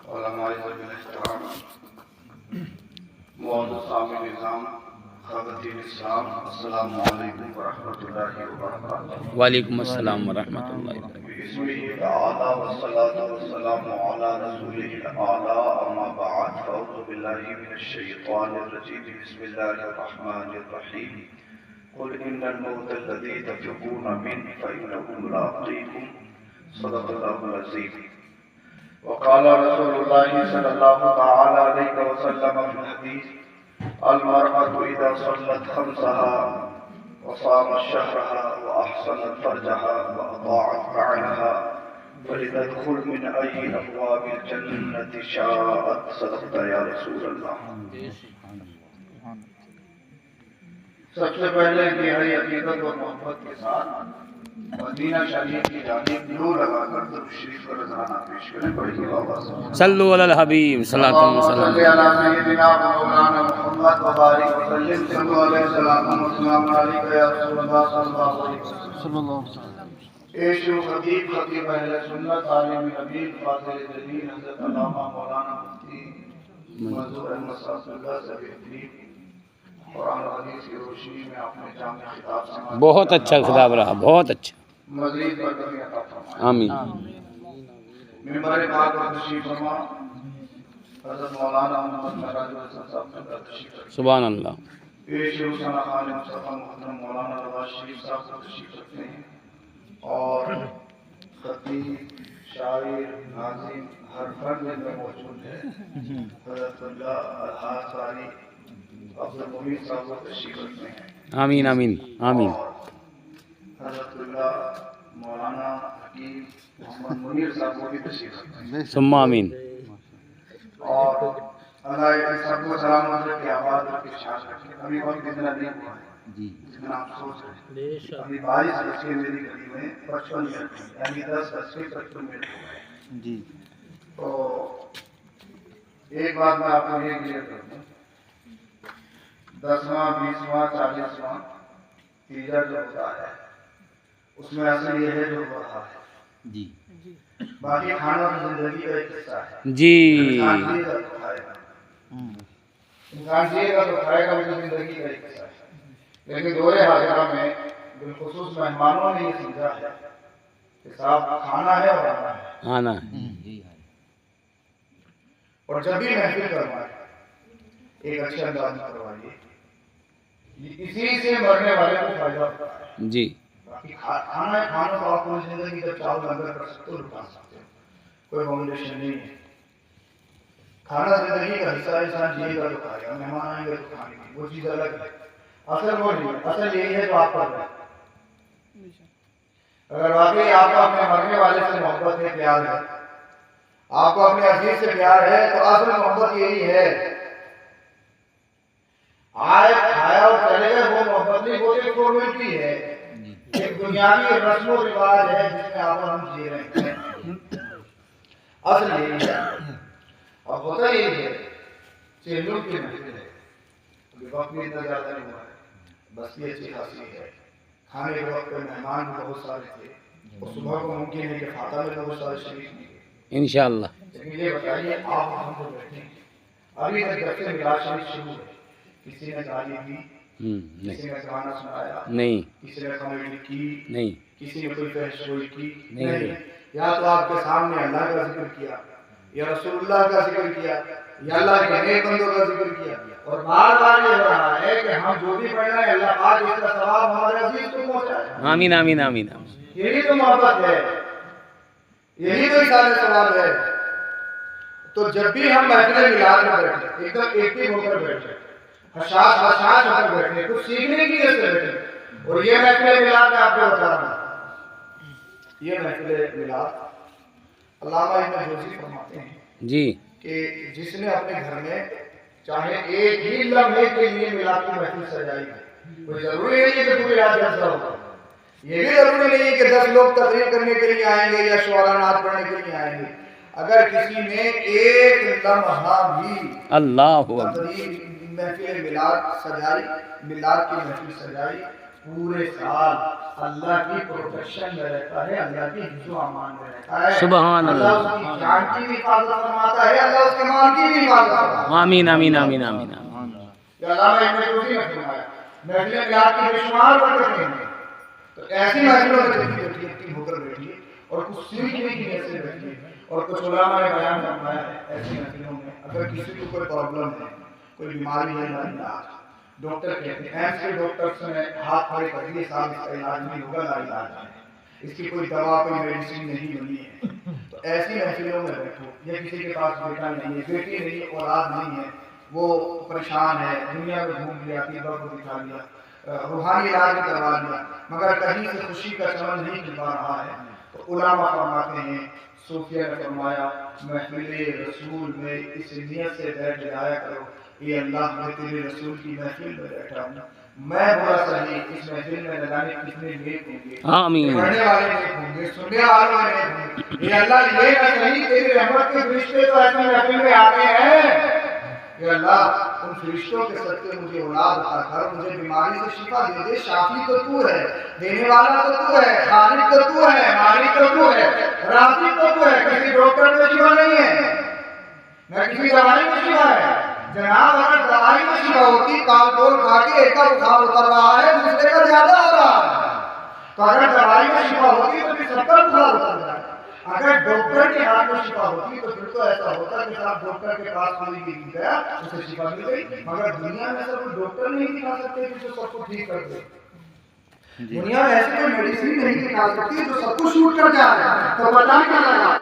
علماء احترام، معزز عامل نظام، خواتین اسلام، السلام علیکم ورحمۃ اللہ وبرکاتہ۔ وعلیکم السلام ورحمۃ اللہ وبرکاتہ۔ بسمہ تعالی والصلاۃ والسلام علی رسولہ الاعلی، اما بعد فاعوذ باللہ من الشیطان الرجیم، بسم اللہ الرحمن الرحیم۔ قل ان الموت الذی تفرون منه فانه ملاقیکم، صدق اللہ العظیم۔ وقال رسول اللہ صلی اللہ تعالی علیہ وسلم فی الحدیث: المرأة اذا صلت خمسها وصامت شهرها واحسنت فرجها واطاعت بعلها فلتدخل من اي ابواب الجنة شاءت، صدقت یا رسول اللہ۔ سب سے پہلے انتہائی عقیدت اور محبت کے ساتھ مدینہ شریف کی جانب نور لگا کر درود شریف کا رضانہ پیش کریں، بڑی آواز سے۔ صلو علی الحبیب صلاۃ اللہم وسلام۔ صلی علی سیدنا مولانا محمد وبارک وسلم، صلو علیہ السلام والسلام علیکہ یا رسول اللہ صلی اللہ علیہ وسلم۔ عیشو خطیب خطیب اہل سنت، عالم حبیب، فاضل جلیل حضرت علامہ مولانا مفتی منظور احمد صاحب اللہ سے بہترین قرآن و حدیث کی روشنی میں اپنے جامع خطاب سے بہت اچھا خطاب رہا، بہت اچھا، مزید برکت عطا فرمائے۔ آمین۔ ممبر پاک پر تشریف فرما حضرت مولانا محمد مہراج الحسن صاحب کا تشریف رکھیں۔ سبحان اللہ۔ پیش حسین خان مصطفیٰ محترم مولانا نواز شریف صاحب کا تشریف رکھتے ہیں، اور خطیب، شاعر، ناظم ہر فن میں موجود ہے حضرت اللہ الحاج قاری عبد المعین صاحب کو تشریف رکھتے ہیں۔ آمین آمین آمین۔ اور حضرت اللہ مولانا حکیم محمد منیر صاحب کو بھی تشریف رکھتے ہیں۔ ثم آمین۔ اور اللہ ان سب کو سلامت رکھے، آباد رکھے، شاد رکھے۔ ابھی وقت اتنا نہیں ہوا ہے جتنا آپ سوچ رہے ہیں۔ ابھی 22 بج کے میری گھڑی میں 55 منٹ ہیں، یعنی 10 بج کے 55 منٹ ہو گئے۔ تو ایک بات میں آپ کو یہ کلیئر کر دوں، 10واں 20واں 40واں تیجا جو ہوتا ہے اس میں اصل یہ ہے جو ہو رہا ہے، باقی کھانا تو زندگی کا ایک حصہ ہے۔ جی انسان جیے گا تو کھائے گا، انسان جیے گا تو کھائے گا، وہ زندگی کا ایک حصہ ہے۔ لیکن دور حاضرہ میں بالخصوص مہمانوں نے یہ سمجھا ہے کہ صاحب کھانا ہے اور آنا ہے، آنا ہے۔ اور جب بھی محفل کروائے ایک اچھے انداز میں کروائیے، اسی سے مرنے والے کو فائدہ ہوتا ہے۔ جی باقی کھانا ہے، کھانا تو آپ پوری زندگی جب چاہو لنگر کر سکتے ہو، رکا سکتے ہو، کوئی فاؤنڈیشن نہیں ہے۔ کھانا زندگی کا حصہ ہے، انسان جیے گا تو کھائے گا، مہمان آئیں گے تو کھائیں گے، وہ چیز الگ ہے۔ اصل وہ نہیں، اصل یہی ہے جو آپ پر ہے۔ اگر واقعی آپ کو اپنے مرنے والے سے محبت ہے، پیار ہے، آپ کو اپنے عزیز سے پیار ہے، تو اصل محبت یہی ہے۔ آئے کھایا اور چلے گئے، وہ محبت نہیں، وہ ایک فارمیلٹی ہے، ایک دنیاوی رسم و رواج ہے جس میں آپ اور ہم جی رہے ہیں۔ اصل یہی ہے۔ اب ہوتا یہی ہے، چیلوں کی محفل ہے، ابھی وقت بھی اتنا زیادہ نہیں ہوا ہے، بس یہ اچھی خاصی ہے۔ کھانے کے وقت پہ مہمان بھی بہت سارے تھے، اور صبح کو ممکن ہے کہ فاتح میں بہت سارے شریف نہیں تھے۔ انشاءاللہ۔ لیکن یہ بتائیے آپ ہم کو بیٹھے ہیں، ابھی تک جب سے میلاد شریف شروع ہے، کسی نے گالی دی، کسی نے گانا سنایا نہیں کسی نے کامیڈی کی نہیں کسی نے کوئی فحش گوئی کی نہیں۔ یا تو آپ کے سامنے اللہ کا ذکر کیا، یا رسول اللہ کا ذکر کیا، یا اللہ کے نیک بندوں کا ذکر کیا، اور بار بار یہ ہو رہا ہے کہ ہم جو بھی پڑھ رہے ہیں اللہ پاک اس کا ثواب ہمارے عزیز کو پہنچائے۔ آمین آمین آمین۔ یہی تو محبت ہے، یہی تو اثار ثواب ہے۔ تو جب بھی ہم محفل میلاد میں بیٹھے، ایک دم ایکٹیو ہو کر بیٹھے، حساس ہو کر بیٹھے، کچھ سیکھنے کی نیت سے بیٹھے، اور یہ محفل میلاد میں آپ کو بتا رہا ہوں، یہ محفل میلاد علامہ ابن جوزی فرماتے ہیں جی کہ جس نے اپنے گھر میں چاہے ایک ہی لمحے کے لیے میلاد کی محفل سجائی ہے، کوئی ضروری نہیں ہے کہ پوری رات جلسہ ہوگا، یہ بھی ضروری نہیں ہے کہ 10 لوگ تقریر کرنے کے لیے آئیں گے یا شعراء نعت پڑھنے کے لیے آئیں گے۔ اگر کسی نے ایک لمحہ بھی اللہ تقریر محفل میلاد سجائی، میلاد کی محفل سجائی، پورے سال اللہ کی پروٹیکشن میں رہتا ہے، اللہ کی حفظ و امان میں رہتا ہے۔ سبحان اللہ۔ اللہ اس کی جان کی بھی حفاظت فرماتا ہے، اللہ اس کے مال کی بھی حفاظت فرماتا ہے۔ آمین آمین آمین آمین آمین۔ کہ اللہ نے ہمیں روزی میں فرمایا، محفلیں بیان کی بے شمار برکتیں ہیں، تو ایسی محفلوں میں دیکھی یقین ہو کر بیٹھیے اور کچھ سیکھنے کی نیت سے بیٹھیے۔ اور کچھ علماء نے بیان فرمایا ہے ایسی محفلوں میں اگر کسی کو کوئی پرابلم ہے، کوئی بیماری ہے، علاج ڈاکٹر کہتے ہیں، ایسے ڈاکٹر سے ہاتھ کھڑے کر دیے، صاحب اس کا علاج نہیں ہوگا، لا علاج ہے، اس کی کوئی دوا کوئی میڈیسن نہیں بنی ہے، تو ایسی محفلوں میں بیٹھو۔ یا کسی کے پاس بیٹا نہیں ہے، بیٹی نہیں ہے، اولاد نہیں ہے، وہ پریشان ہے، دنیا میں گھوم لیا، تیبا کو دکھا لیا، روحانی علاج بھی کروا لیا، مگر کہیں سے خوشی کا چمن نہیں مل پا رہا ہے، تو علماء فرماتے ہیں، صوفیہ نے فرمایا محفل رسول میں اس نیت سے بیٹھ جایا کرو، اے اللہ میں تیرے رسول کی محفل میں بیٹھا ہوں، میں برا صحیح اس محفل میں لگانے کتنے نیک ہوں گے، آمین۔ پڑھنے والے نیک ہوں گے، سننے والے نیک ہوں گے، اے اللہ یہ نہ صحیح تیری رحمت کے فرشتے تو ایسے محفل میں آتے ہیں، اے اللہ ان فرشتوں کے صدقے مجھے اولاد عطا کر، مجھے بیماری سے شفا دے دے، شافی تو تو ہے، دینے والا تو تو ہے، خالق تو تو ہے، مالک تو تو ہے، رازق تو تو ہے، کسی ڈاکٹر میں شفا نہیں ہے، نہ کسی دوائی میں شفا ہے۔ جناب اگر دوائی میں شفا ہوتی، کالپول کھا کے ایک کا بخار اتر رہا ہے، دوسرے کا زیادہ ہو رہا ہے، تو اگر دوائی میں شفا ہوتی تو پھر سب کا بخار اتر جائے، اگر ڈاکٹر کے ہاتھ میں شفا ہوتی تو پھر تو ایسا ہوتا کہ صاحب ڈاکٹر کے پاس کوئی بھی گیا اسے شفا مل گئی، مگر دنیا میں ایسا کوئی ڈاکٹر نہیں دکھا سکتے جو سب کو ٹھیک کر دے، دنیا میں ایسی کوئی میڈیسن نہیں دکھا سکتی جو سب کو شوٹ کر جائے، تو بتائیں کیا لگا؟